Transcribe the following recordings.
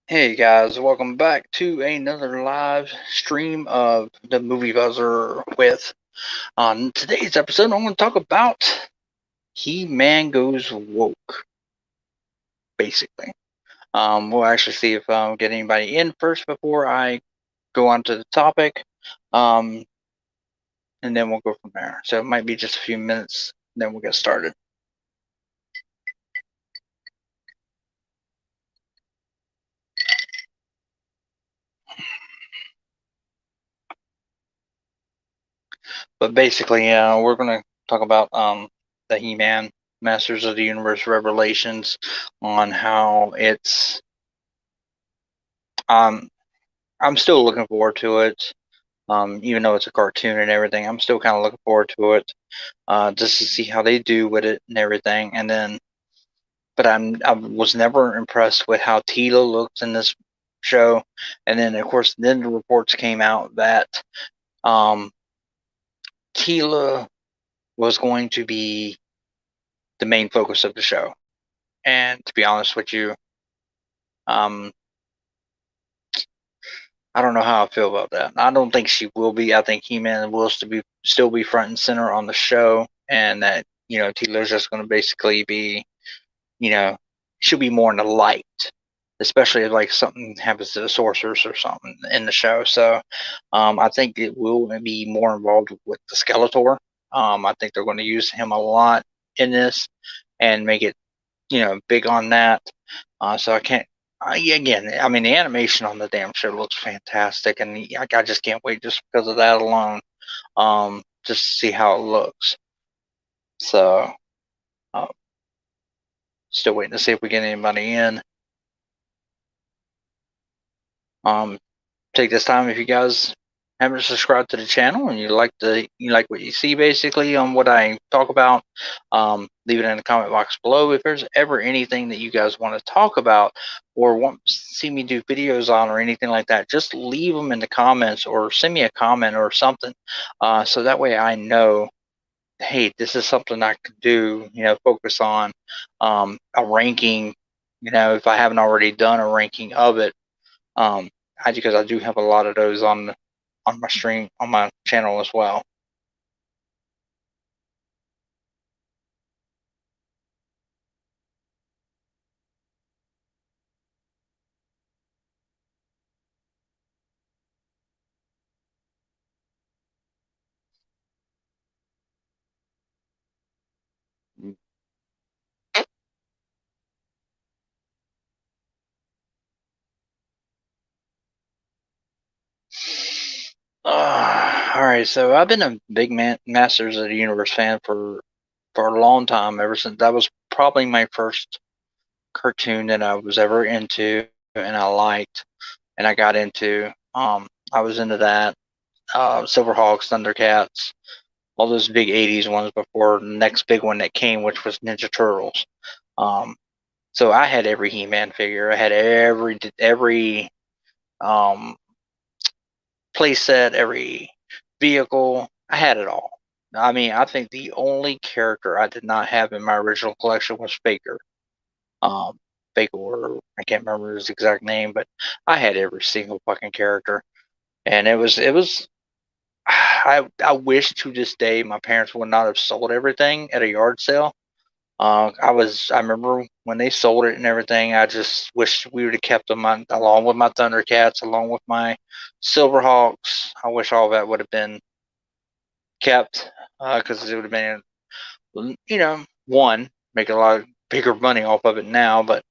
Hey guys, welcome back to another live stream of the Movie Buzzer with. On today's episode, I'm going to talk about He-Man Goes Woke, basically. We'll actually see if get anybody in first before I go on to the topic, um, and then we'll go from there. So it might be just a few minutes, then we'll get started. But basically, we're going to talk about the He-Man Masters of the Universe Revelations on how it's um I'm still looking forward to it. Even though it's a cartoon and everything, I'm still kind of looking forward to it, just to see how they do with it and everything. And then, but I was never impressed with how Tila looked in this show. And then, of course, then the reports came out that um, Tila was going to be the main focus of the show. And to be honest with you, um, I don't know how I feel about that. I don't think she will be. I think He-Man will still be front and center on the show, and that Tila's just going to basically be, you know, she'll be more in the light, especially if like something happens to the sorcerers or something in the show. So, I think it will be more involved with the Skeletor. I think they're going to use him a lot in this and make it big on that. So I can't. Again, I mean, the animation on the damn show looks fantastic, and I just can't wait just because of that alone. Just to see how it looks. So, uh, still waiting to see if we get anybody in. Um, Take this time if you guys haven't subscribed to the channel and you like what you see basically on what I talk about, leave it in the comment box below. If there's ever anything that you guys want to talk about or want to see me do videos on or anything like that, just leave them in the comments or send me a comment or something, so that way I know, hey, this is something I could do, focus on a ranking, if I haven't already done a ranking of it. Because I do have a lot of those on my stream on my channel as well. All right, so I've been a big Masters of the Universe fan for a long time. Ever since that was probably my first cartoon that I was ever into and I liked and I got into. I was into that. Silverhawks, Thundercats, all those big '80s ones before the next big one that came, which was Ninja Turtles. Um, so I had every He-Man figure. I had every um, playset, every vehicle. I had it all. I mean, I think the only character I did not have in my original collection was Faker. Um, Faker, or I can't remember his exact name, but I had every single fucking character, and it was. I wish to this day my parents would not have sold everything at a yard sale. I remember when they sold it and everything. I just wish we would have kept them along with my Thundercats, along with my Silverhawks. I wish all that would have been kept, because it would have been, one, make a lot of bigger money off of it now, but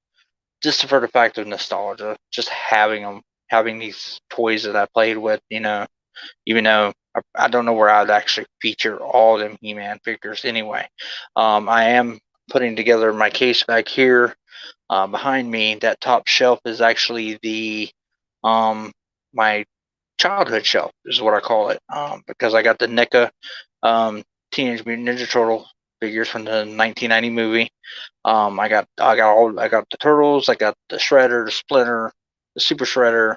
just for the fact of nostalgia, just having them, having these toys that I played with, even though I don't know where I'd actually feature all them He-Man figures anyway. I am putting together my case back here, behind me. That top shelf is actually the my childhood shelf is what I call it, because I got the NECA Teenage Mutant Ninja Turtle figures from the 1990 movie. I got the Turtles, I got the Shredder, the Splinter, the Super Shredder.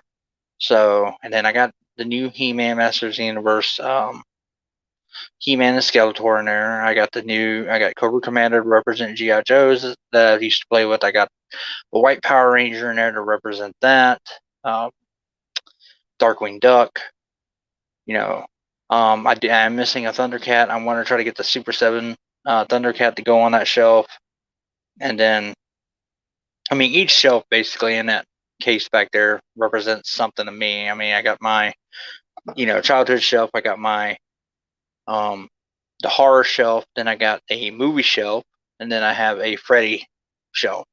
So, and then I got the new He-Man Masters of the Universe He-Man and Skeletor in there. I got Cobra Commander to represent G.I. Joes that I used to play with. I got the White Power Ranger in there to represent that. Um, Darkwing Duck. You know, I'm missing a Thundercat. I want to try to get the Super 7 Thundercat to go on that shelf. And then, I mean, each shelf basically in that case back there represents something to me. I mean, I got my, childhood shelf. I got my, um, the horror shelf. Then I got a movie shelf. And then I have a Freddy shelf.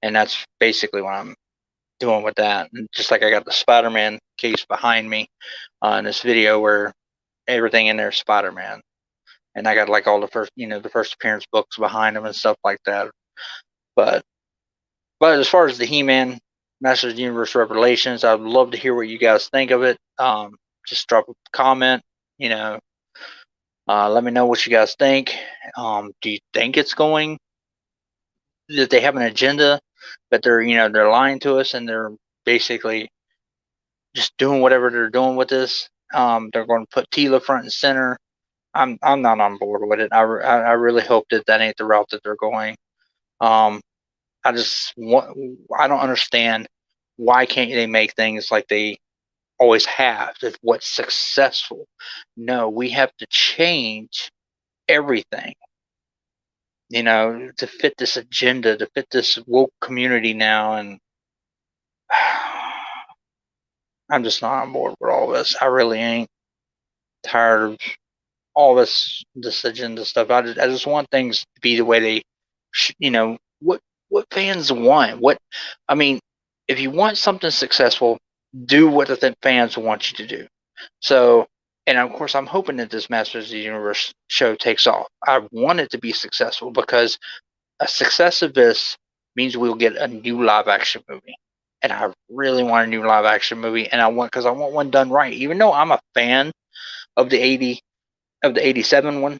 And that's basically what I'm doing with that. And just like I got the Spider-Man case behind me in this video where everything in there is Spider-Man. And I got like all the first appearance books behind them and stuff like that. But as far as the He-Man Masters of the Universe Revelations, I'd love to hear what you guys think of it. Just drop a comment. You know, let me know what you guys think. Do you think it's going that they have an agenda, that they're lying to us and they're basically just doing whatever they're doing with this? They're going to put Tila front and center. I'm not on board with it. I really hope that ain't the route that they're going. Um, I don't understand why can't they make things like they always have. That what's successful. No, we have to change everything. To fit this agenda, to fit this woke community now, and I'm just not on board with all this. I really ain't. Tired of all this agenda stuff. I just want things to be the way they, what fans want. I mean, if you want something successful, do what the fans want you to do. So, and of course, I'm hoping that this Masters of the Universe show takes off. I want it to be successful because a success of this means we'll get a new live action movie. And I really want a new live action movie, and I want one done right. Even though I'm a fan of the 87 one,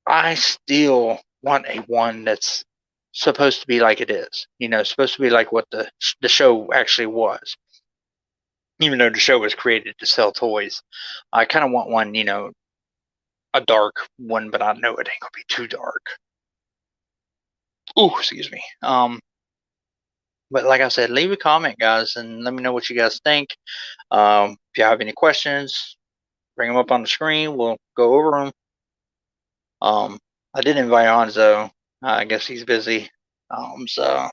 I still want a one that's supposed to be like it is. Supposed to be like what the show actually was. Even though the show was created to sell toys, I kind of want one, a dark one, but I know it ain't gonna be too dark. Ooh, excuse me. But like I said, leave a comment, guys, and let me know what you guys think. If you have any questions, bring them up on the screen. We'll go over them. I did invite Anzo. I guess he's busy. So,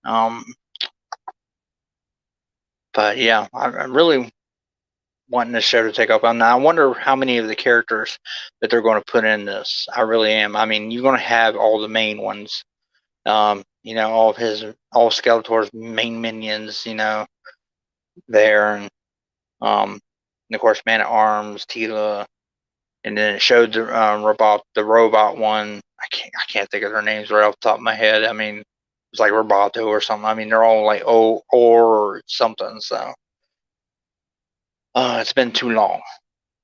um, but yeah, I'm really wanting this show to take off. And I wonder how many of the characters that they're going to put in this. I really am. I mean, you're going to have all the main ones. All of Skeletor's main minions. There, and of course, Man at Arms, Tila, and then it showed the robot one. I can't think of their names right off the top of my head. I mean, it's like Roboto or something. I mean, they're all like or something. So, it's been too long.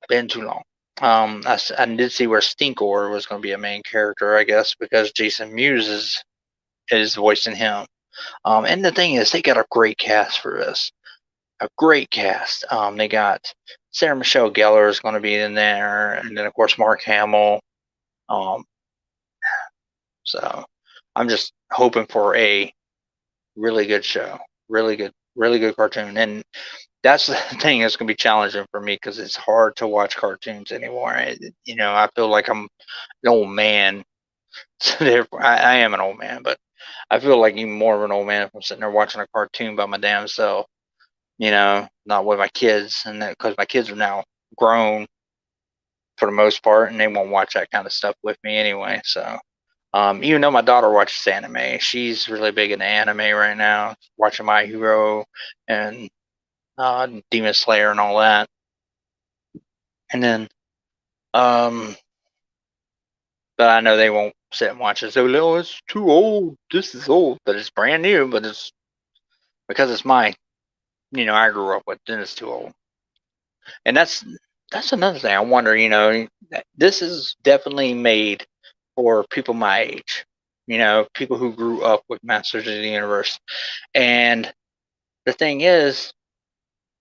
Been too long. I did see where Stinkor was going to be a main character, I guess, because Jason Mewes is voicing him. And the thing is, they got a great cast for this. A great cast. They got Sarah Michelle Gellar is going to be in there, and then of course Mark Hamill. Um, so I'm just hoping for a really good show, really good cartoon, and that's the thing that's going to be challenging for me because it's hard to watch cartoons anymore. I feel like I'm an old man. So therefore, I am an old man, but I feel like even more of an old man if I'm sitting there watching a cartoon by my damn self. Not with my kids, and because my kids are now grown for the most part, and they won't watch that kind of stuff with me anyway. So, even though my daughter watches anime, she's really big into anime right now, watching My Hero and Demon Slayer and all that. And then, but I know they won't sit and watch it. So, no, it's too old. This is old, but it's brand new. But it's because it's my, I grew up with. Then it's too old. And that's another thing. I wonder. This is definitely made for people my age. People who grew up with Masters of the Universe. And the thing is,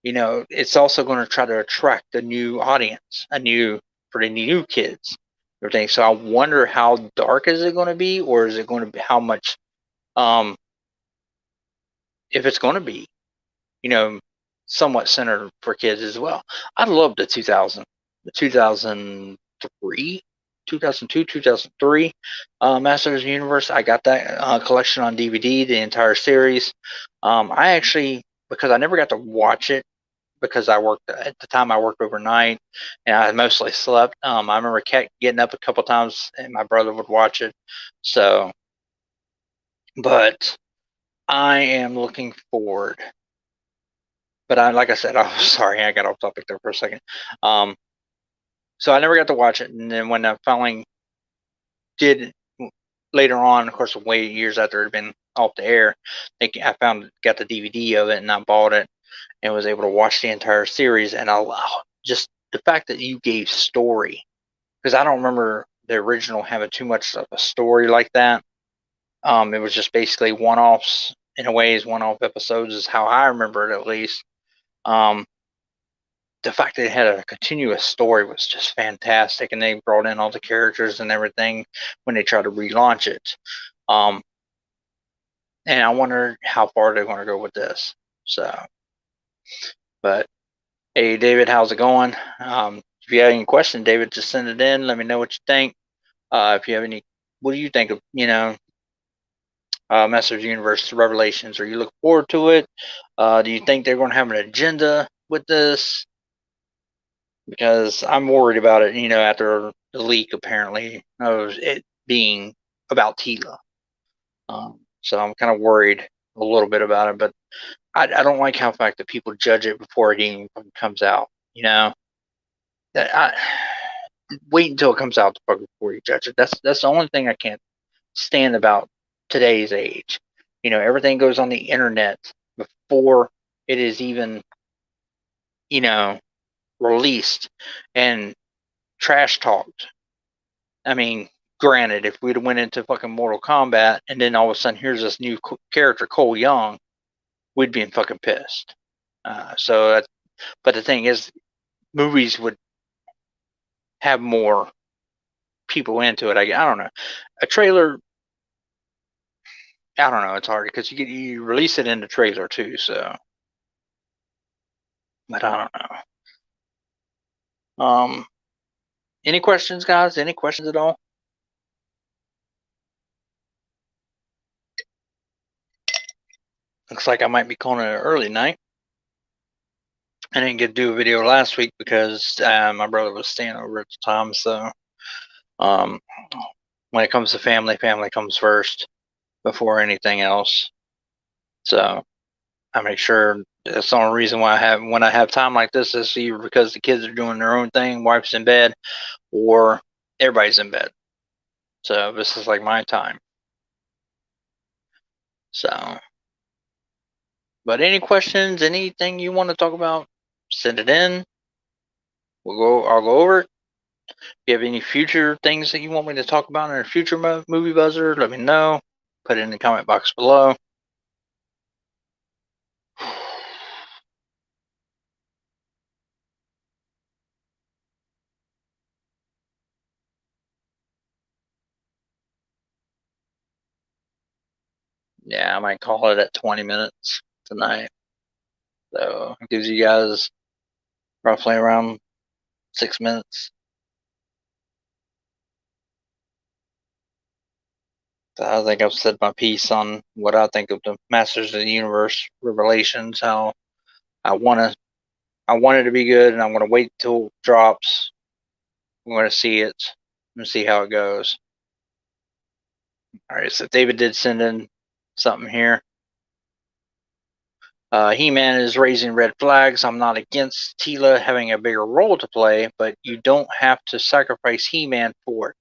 it's also going to try to attract a new audience, for the new kids, everything. So I wonder how dark is it going to be, or is it going to be how much, um, if it's going to be, you know, somewhat centered for kids as well. I love the 2003, 2002, 2003 Masters of the Universe. I got that collection on DVD, the entire series. I actually, because I never got to watch it because I worked at the time, I worked overnight and I mostly slept. I remember getting up a couple times and my brother would watch it. So, but I am looking forward. But like I said, I'm sorry, I got off topic there for a second. Um, so I never got to watch it, and then when I finally did later on, of course, way years after it had been off the air, I got the DVD of it, and I bought it and was able to watch the entire series. And just the fact that you gave story, because I don't remember the original having too much of a story like that. It was just basically one-offs in a ways, one-off episodes is how I remember it at least. Um, the fact that it had a continuous story was just fantastic, and they brought in all the characters and everything when they tried to relaunch it. Um, and I wonder how far they're going to go with this. So, but hey, David, how's it going? If you have any questions, David, just send it in. Let me know what you think. If you have any, what do you think of Masters Universe Revelations? Are you looking forward to it? Do you think they're going to have an agenda with this? Because I'm worried about it, after the leak apparently of it being about Tila. So I'm kind of worried a little bit about it, but I don't like how the fact that people judge it before it even comes out. That wait until it comes out before you judge it. That's the only thing I can't stand about today's age. Everything goes on the internet before it is even, you know, released and trash talked. I mean, granted, if we'd have went into fucking Mortal Kombat and then all of a sudden here's this new character, Cole Young, we'd be fucking pissed. But the thing is, movies would have more people into it. I don't know. A trailer, I don't know. It's hard because you release it in the trailer too. So, but I don't know. Any questions, guys? Any questions at all? Looks like I might be calling it an early night. I didn't get to do a video last week because my brother was staying over at the time. So, um, when it comes to family, family comes first before anything else. So I make sure that's the only reason why when I have time like this is either because the kids are doing their own thing, wife's in bed, or everybody's in bed. So this is like my time. So, but any questions, anything you want to talk about, send it in. I'll go over it. If you have any future things that you want me to talk about in a future movie buzzer, let me know. Put it in the comment box below. Yeah, I might call it at 20 minutes tonight. So it gives you guys roughly around 6 minutes. So I think I've said my piece on what I think of the Masters of the Universe Revelations. How I I want it to be good, and I'm gonna wait till it drops. I'm gonna see it and see how it goes. All right, so David did send in something here. He-Man is raising red flags. I'm not against Tila having a bigger role to play, but you don't have to sacrifice He-Man for it.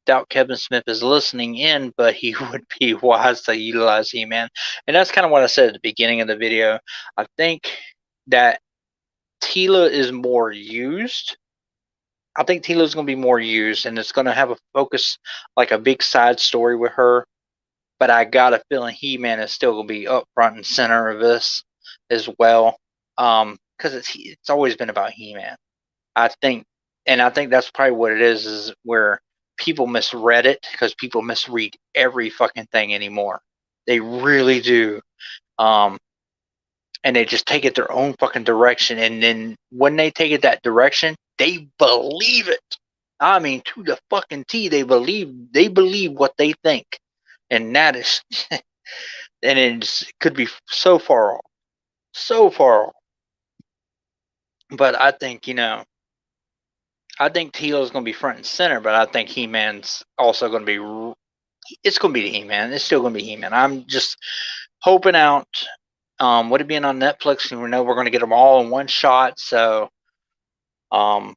Doubt Kevin Smith is listening in, but he would be wise to utilize He-Man. And that's kind of what I said at the beginning of the video. I think that Tila is more used. I think Tila is going to be more used, and it's going to have a focus, like a big side story with her. But I got a feeling He-Man is still going to be up front and center of this as well. because it's always been about He-Man. I think, and I think that's probably what it is where people misread it, because people misread every fucking thing anymore. They really do. And they just take it their own fucking direction. And then when they take it that direction, they believe it. I mean, to the fucking T, they believe what they think. And that is, and it could be so far off. So far off. But I think, I think Teal is going to be front and center, but I think He-Man's also going to be, it's going to be the He-Man. It's still going to be He-Man. I'm just hoping out, with it being on Netflix, and we know we're going to get them all in one shot, so um,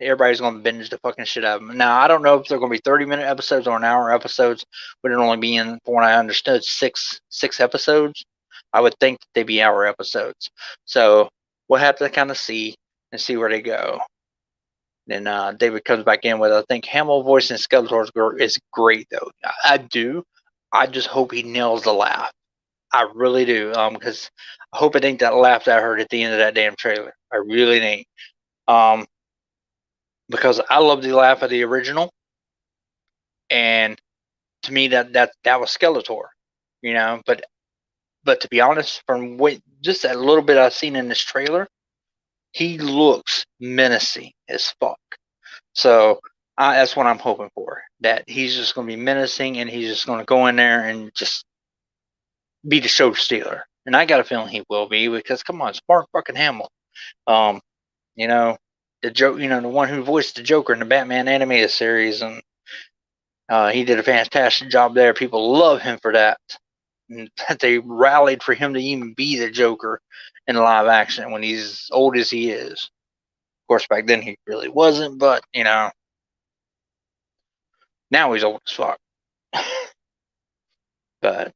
everybody's going to binge the fucking shit out of them. Now, I don't know if they're going to be 30-minute episodes or an hour episodes, but it'll only be in, from what I understood, six episodes. I would think that they'd be hour episodes. So we'll have to kind of see and see where they go. Then David comes back in with, I think Hamill voicing Skeletor is great, though. I do. I just hope he nails the laugh. I really do. Because I hope it ain't that laugh that I heard at the end of that damn trailer. I really ain't. Because I love the laugh of the original, and to me that was Skeletor, But to be honest, from just that little bit I've seen in this trailer, he looks menacing as fuck. So that's what I'm hoping for. That he's just going to be menacing, and he's just going to go in there and just be the show stealer. And I got a feeling he will be, because come on, it's Mark fucking Hamill. The joke, the one who voiced the Joker in the Batman animated series, and he did a fantastic job there. People love him for that. And they rallied for him to even be the Joker in live action when he's as old as he is. Of course, back then he really wasn't, but now he's old as fuck. But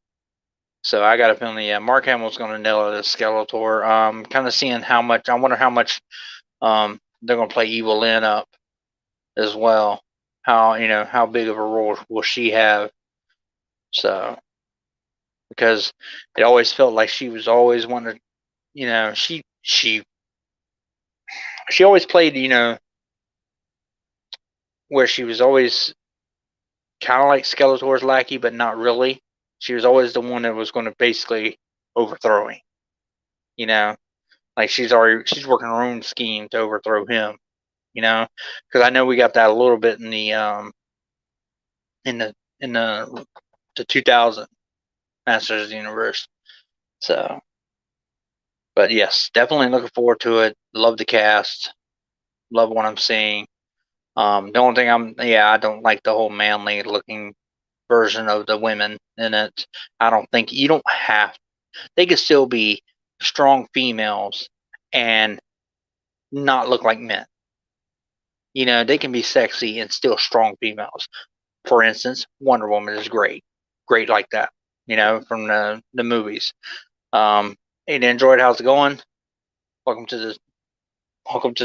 so I got a feeling, Mark Hamill's going to nail it as Skeletor. Kind of seeing how much. I wonder how much they're going to play Evil Lynn up as well. How big of a role will she have? So, because it always felt like she was always wanting to, she always played, where she was always kind of like Skeletor's lackey, but not really. She was always the one that was going to basically overthrow him. Like she's working her own scheme to overthrow him. Because I know we got that a little bit in the in the 2000 Masters of the Universe. So, but yes, definitely looking forward to it. Love the cast. Love what I'm seeing. The only thing I don't like the whole manly looking version of the women in it. I don't think you don't have. They could still be strong females and not look like men. They can be sexy and still strong females. For instance, Wonder Woman is great like that. From the movies. Hey, Android, how's it going? Welcome to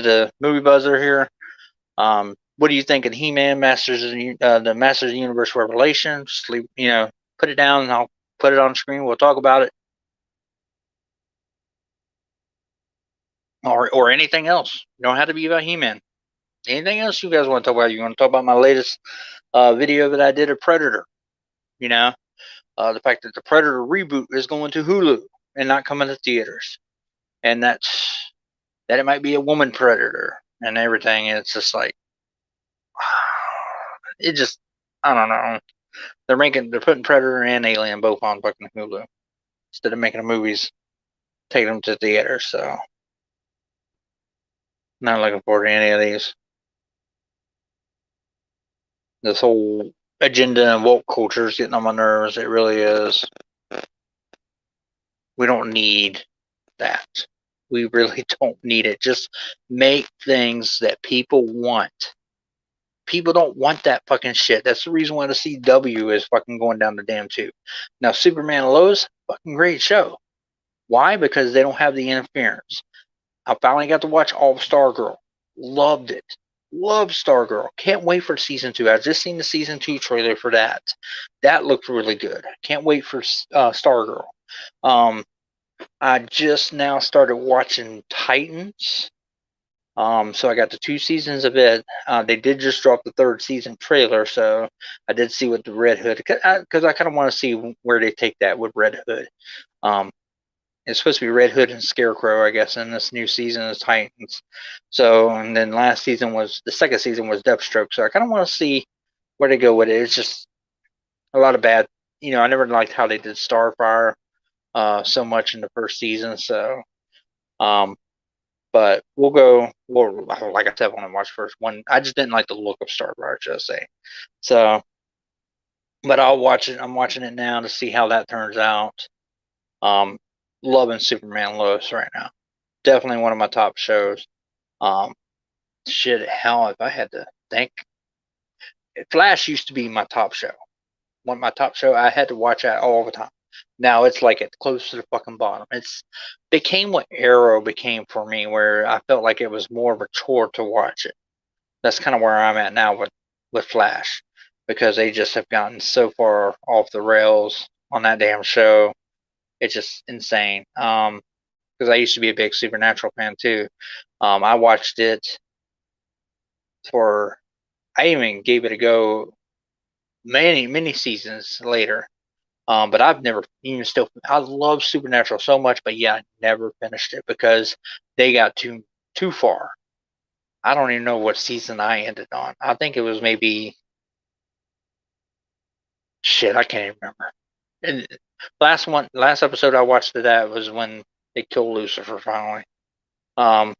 the movie buzzer here. What do you think of He-Man the Masters of the Universe Revelation? Just put it down and I'll put it on screen. We'll talk about it, or anything else. You don't have to be about He-Man. Anything else you guys want to talk about? You want to talk about my latest video that I did of Predator? The fact that the Predator reboot is going to Hulu and not coming to theaters, and that it might be a woman Predator and everything. It's just like, I don't know. They're putting Predator and Alien both on fucking Hulu instead of making the movies, taking them to theaters. So, not looking forward to any of these. This whole agenda and woke culture is getting on my nerves. It really is. We don't need that. We really don't need it. Just make things that people want. People don't want that fucking shit. That's the reason why the CW is fucking going down the damn tube. Now, Superman and Lois, fucking great show. Why? Because they don't have the interference. I finally got to watch all of Stargirl. Loved it. Love Stargirl. Can't wait for season 2. I've just seen the season 2 trailer for that. That looked really good. Can't wait for Stargirl. I just now started watching Titans. So I got the 2 seasons of it. They did just drop the third season trailer, so I did see what the Red Hood, because I kind of want to see where they take that with Red Hood. Um, it's supposed to be Red Hood and Scarecrow, I guess, in this new season of Titans. So, and then the second season was Deathstroke. So I kind of want to see where they go with it. It's just a lot of bad. I never liked how they did Starfire so much in the first season. So, um, but we'll go. Well, like I said, when I watched first one, I just didn't like the look of Starfire, just say. So, but I'll watch it. I'm watching it now to see how that turns out. Um, Loving Superman Lois right now. Definitely one of my top shows. Um, Shit, hell, if I had to think, Flash used to be my top show. One my top show, I had to watch that all the time. Now it's like it's close to the fucking bottom. It's became what Arrow became for me, where I felt like it was more of a chore to watch it. That's kind of where I'm at now with Flash, because they just have gotten so far off the rails on that damn show. It's just insane. Because I used to be a big Supernatural fan too. I watched it for. I even gave it a go many seasons later. But I've never even still. I love Supernatural so much, but yeah, I never finished it because they got too far. I don't even know what season I ended on. I think it was maybe shit. I can't even remember. And last episode I watched of that was when they killed Lucifer finally. Um,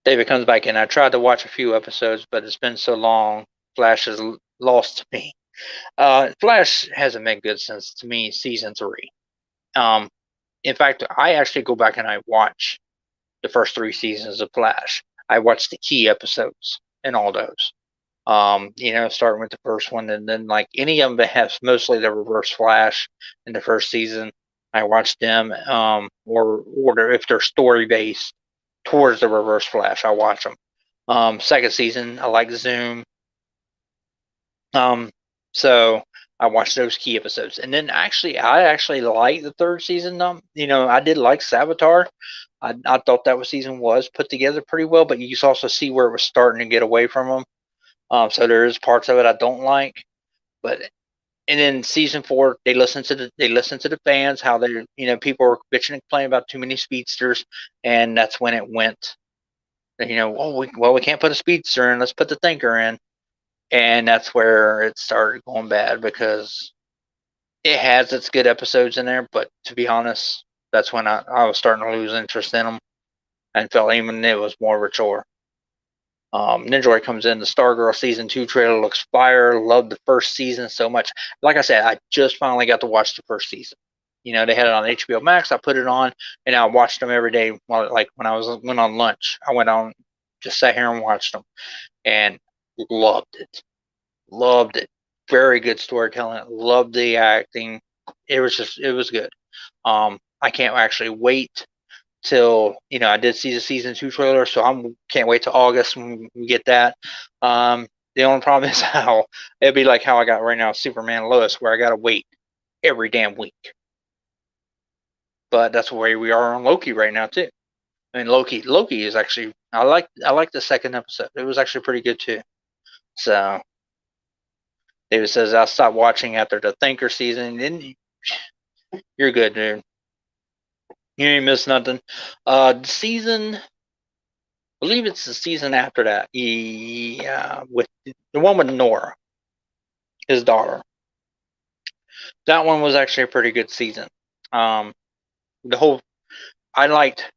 David comes back in. I tried to watch a few episodes, but it's been so long. Flash has lost me. Flash hasn't been good since, to me, season 3. Um, in fact, I actually go back and I watch the first 3 seasons of Flash. I watch the key episodes in all those. Starting with the first one, and then like any of them that has mostly the Reverse Flash in the first season, I watch them. Or if they're story based towards the Reverse Flash, I watch them. Second season, I like Zoom. Um, so I watched those key episodes, and then I actually like the third season. I did like Savitar. I thought that season was put together pretty well, but you also see where it was starting to get away from them. So there is parts of it I don't like, but and then season 4 they listen to the fans, how they people were bitching and complaining about too many speedsters, and that's when it went. We can't put a speedster in, let's put the thinker in, and that's where it started going bad because it has its good episodes in there, but to be honest, that's when I was starting to lose interest in them and felt even it was more of a chore. Ninja comes in. The Stargirl season 2 trailer looks fire. Loved the first season so much. Like I said, I just finally got to watch the first season. They had it on HBO Max. I put it on, and I watched them every day. Like when I went on lunch, I went on, just sat here and watched them, and loved it. Loved it. Very good storytelling. Loved the acting. It was good. I can't actually wait till I did see the season 2 trailer, so can't wait till August when we get that. The only problem is how it'd be like how I got right now, Superman Lois, where I gotta wait every damn week. But that's where we are on Loki right now too. I mean, Loki is actually I like the second episode. It was actually pretty good too. So David says I'll stop watching after the Thinker season. Then you're good, dude. You ain't missed nothing. Season I believe it's the season after that. With the one with Nora, his daughter. That one was actually a pretty good season. Um, the whole I liked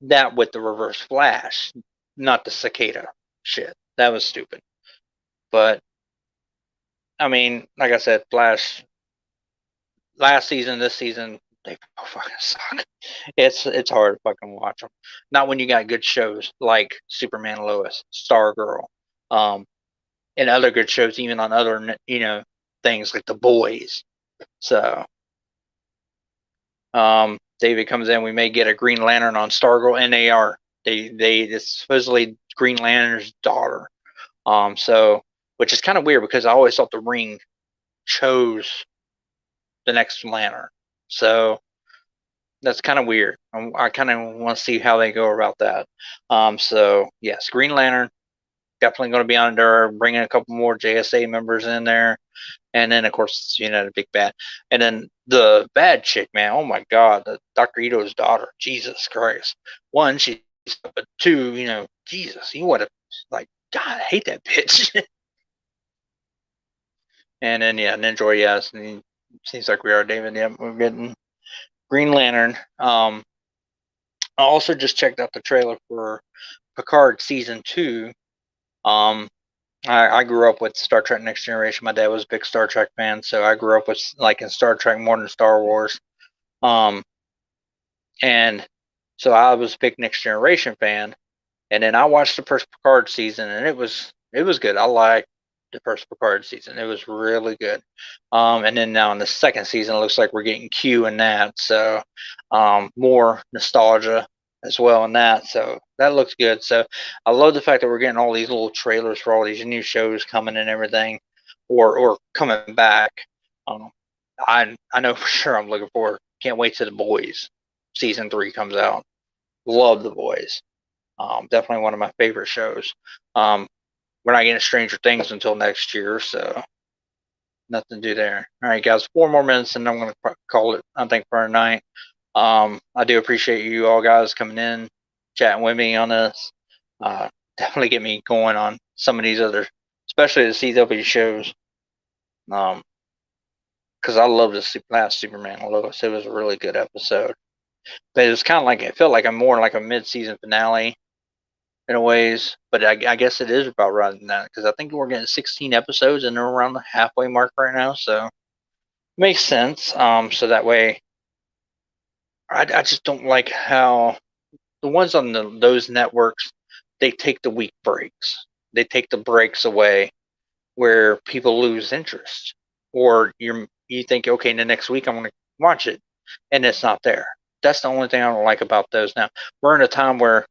that with the Reverse Flash, not the cicada shit. That was stupid. But I mean, like I said, Flash last season, this season, they fucking suck. It's hard to fucking watch them. Not when you got good shows like Superman Lois, Stargirl, um, and other good shows, even on other things like The Boys. So, David comes in. We may get a Green Lantern on Stargirl, and they are. It's supposedly Green Lantern's daughter. So which is kind of weird because I always thought the Ring chose the next Lantern. So That's kind of weird. I kind of want to see how they go about that. So yes, Green Lantern definitely going to be on there, bringing a couple more JSA members in there, and then of course the big bad, and then the bad chick, man. Oh my God, Dr. Ito's daughter. Jesus Christ. One, she's, but two, Jesus, you want to, like, God, I hate that bitch. And then yeah, Ninja, yes, and seems like we are, David. Yeah, we're getting Green Lantern. I also just checked out the trailer for Picard season 2. Um, I grew up with Star Trek Next Generation. My dad was a big Star Trek fan, so I grew up with in Star Trek more than Star Wars. Um, and so I was a big Next Generation fan. And then I watched the first Picard season, and it was good. I liked the first Picard season; it was really good. And then now in the second season, it looks like we're getting Q in that, so more nostalgia as well in that. So that looks good. So I love the fact that we're getting all these little trailers for all these new shows coming and everything, or coming back. Um, I know for sure I'm looking forward. Can't wait till The Boys season 3 comes out. Love The Boys. Definitely one of my favorite shows. Um, we're not getting Stranger Things until next year, so nothing to do there. All right, guys, 4 more minutes, and I'm going to call it, I think, for a night. I do appreciate you all guys coming in, chatting with me on this. Definitely get me going on some of these other, especially the CW shows. Because I love the last Superman. I love it. It was a really good episode. But it was kind of like, it felt like a more like a mid-season finale in a ways, but I guess it is about right than that because I think we're getting 16 episodes and they're around the halfway mark right now, so makes sense. So that way, I just don't like how the ones on those networks, they take the week breaks, they take the breaks away where people lose interest, or you think, okay, the next week I'm going to watch it, and it's not there. That's the only thing I don't like about those now. We're in a time where,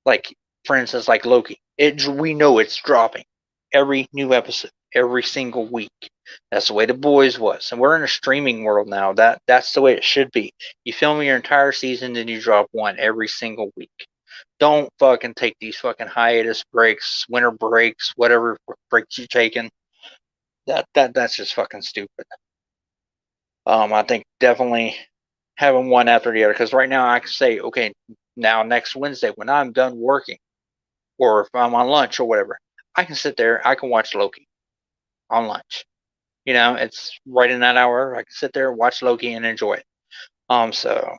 like, for instance, like Loki, we know it's dropping every new episode every single week. That's the way The Boys was, and we're in a streaming world now. That's the way it should be. You film your entire season, then you drop one every single week. Don't fucking take these fucking hiatus breaks, winter breaks, whatever breaks you're taking. That's just fucking stupid. I think definitely having one after the other, because right now I can say, okay, now next Wednesday when I'm done working, or if I'm on lunch or whatever, I can sit there, I can watch Loki on lunch. It's right in that hour. I can sit there, watch Loki, and enjoy it. So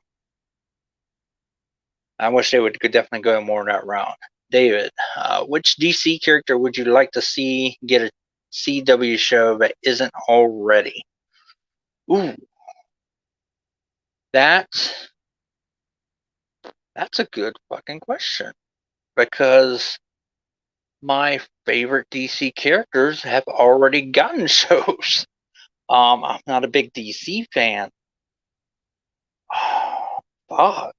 I wish they would could definitely go more in that route. David, which DC character would you like to see get a CW show that isn't already? Ooh, that's that's a good fucking question because my favorite DC characters have already gotten shows. I'm not a big DC fan. Oh, fuck.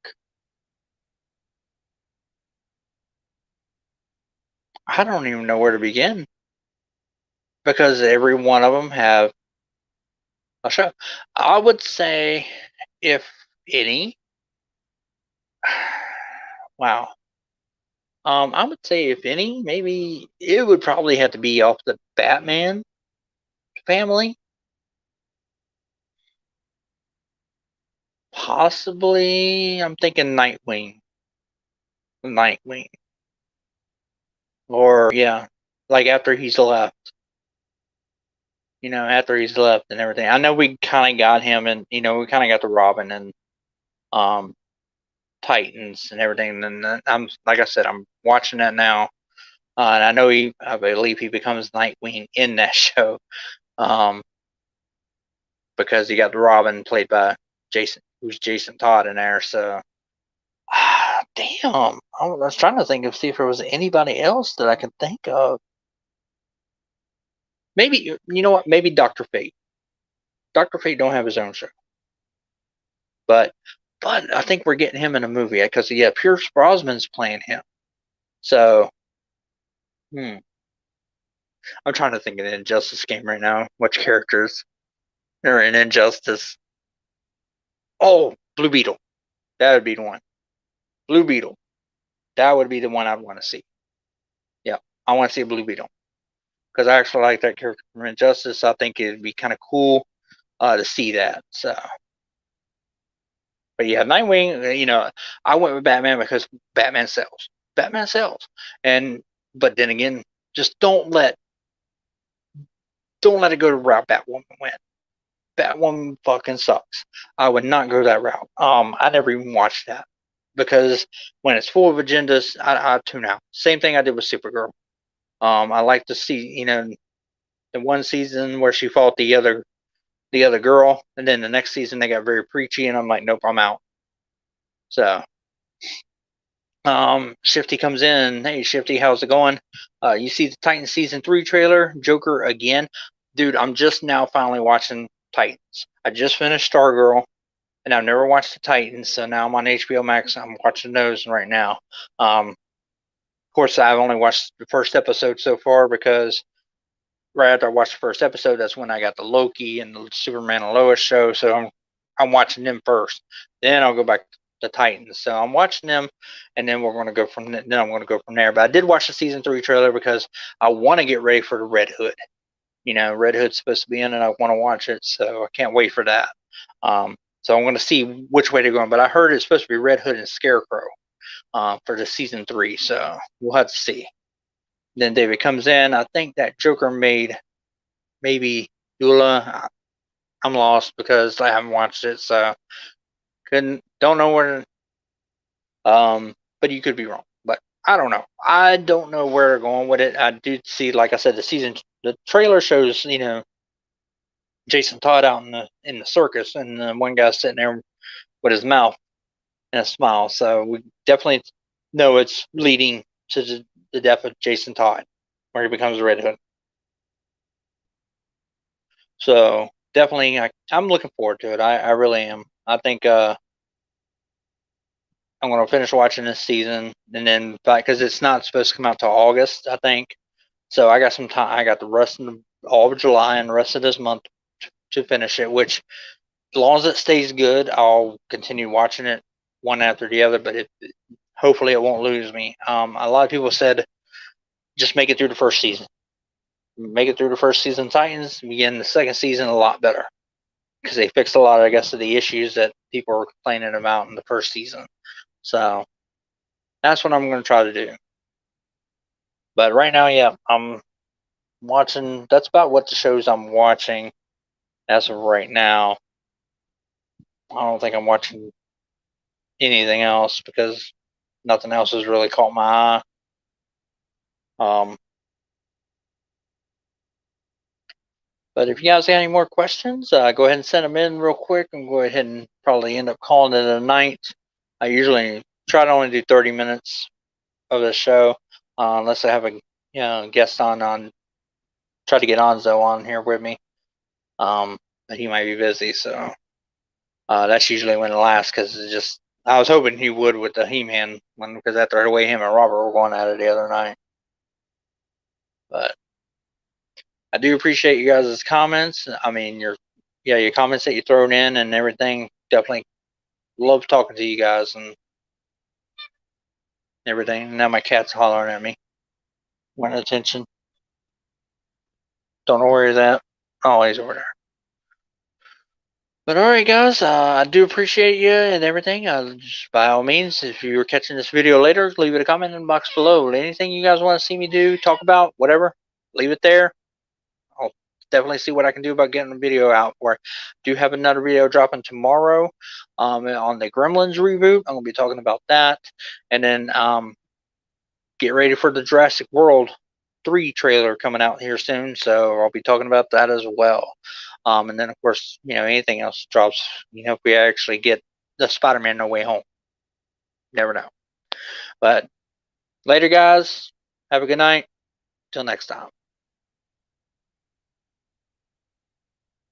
I don't even know where to begin because every one of them have a show. I would say, if any, wow. I would say if any, maybe it would probably have to be off the Batman family. Possibly, I'm thinking Nightwing, or yeah, like after he's left. After he's left and everything. I know we kind of got him, and we kind of got the Robin and um Titans and everything. And I'm like I said, I'm watching that now, and I believe he becomes Nightwing in that show, um, because he got the Robin played by who's Jason Todd in there. So, damn, I was trying to think of see if there was anybody else that I could think of. Maybe you know what? Maybe Doctor Fate. Doctor Fate don't have his own show, but I think we're getting him in a movie because yeah, Pierce Brosnan's playing him. So, hmm, I'm trying to think of the Injustice game right now. Which characters are in Injustice? Oh, Blue Beetle. That would be the one. Blue Beetle. That would be the one I'd want to see. Yeah, I want to see a Blue Beetle because I actually like that character from Injustice. I think it'd be kind of cool to see that. So, but yeah, Nightwing. I went with Batman because Batman sells. Batman sells, and but then again, just don't let it go to route Batwoman went. Batwoman fucking sucks. I would not go that route. I never even watched that because when it's full of agendas, I tune out. Same thing I did with Supergirl. I like to see, the one season where she fought the other girl, and then the next season they got very preachy, and I'm like, nope, I'm out. So, Shifty comes in. Hey, Shifty, how's it going? You see the Titans season 3 trailer? Joker again, dude. I'm just now finally watching Titans. I just finished Stargirl, and I've never watched the Titans, so now I'm on HBO Max. I'm watching those right now. Of course, I've only watched the first episode so far because right after I watched the first episode, that's when I got the Loki and the Superman and Lois show. So I'm watching them first. Then I'll go back to the Titans. So I'm watching them, and then we're going to go from then. I'm going to go from there. But I did watch the season 3 trailer because I want to get ready for the Red Hood. Red Hood's supposed to be in, and I want to watch it, so I can't wait for that. So I'm going to see which way they're going. But I heard it's supposed to be Red Hood and Scarecrow for the season 3. So we'll have to see. Then David comes in. I think that Joker made maybe Eula. I'm lost because I haven't watched it, so don't know where. But you could be wrong. But I don't know. I don't know where they're going with it. I did see, like I said, the trailer shows Jason Todd out in the circus, and one guy's sitting there with his mouth and a smile. So we definitely know it's leading to the death of Jason Todd, where he becomes Red Hood. So definitely, I'm looking forward to it. I really am. I think I'm going to finish watching this season, and then because it's not supposed to come out till August, I think. So I got some time. I got the rest of all of July and the rest of this month to finish it. Which, as long as it stays good, I'll continue watching it one after the other. But hopefully it won't lose me. A lot of people said just make it through the first season. Make it through the first season. Titans begin the second season a lot better because they fixed a lot, I guess, of the issues that people were complaining about in the first season. So that's what I'm going to try to do. But right now, yeah, I'm watching. That's about what the shows I'm watching as of right now. I don't think I'm watching anything else because nothing else has really caught my eye. But if you guys have any more questions, go ahead and send them in real quick, and go ahead and probably end up calling it a night. I usually try to only do 30 minutes of the show, unless I have a guest on. Try to get Onzo on here with me, but he might be busy, so that's usually when it lasts. Because I was hoping he would with the Heman one, because after the way him and Robert were going at it the other night. But I do appreciate you guys' comments. I mean, your comments that you're throwing in and everything. Definitely love talking to you guys and everything. Now my cat's hollering at me. Want attention. Don't know where he's at. Oh, he's over there. But alright guys, I do appreciate you and everything. Just by all means, if you're catching this video later, leave it a comment in the box below. Anything you guys want to see me do, talk about, whatever, leave it there. I'll definitely see what I can do about getting a video out for it. Do have another video dropping tomorrow on the Gremlins reboot. I'm going to be talking about that. And then get ready for the Jurassic World 3 trailer coming out here soon. So I'll be talking about that as well. And then, of course, anything else drops, if we actually get the Spider-Man No Way Home. Never know. But later, guys. Have a good night. Till next time.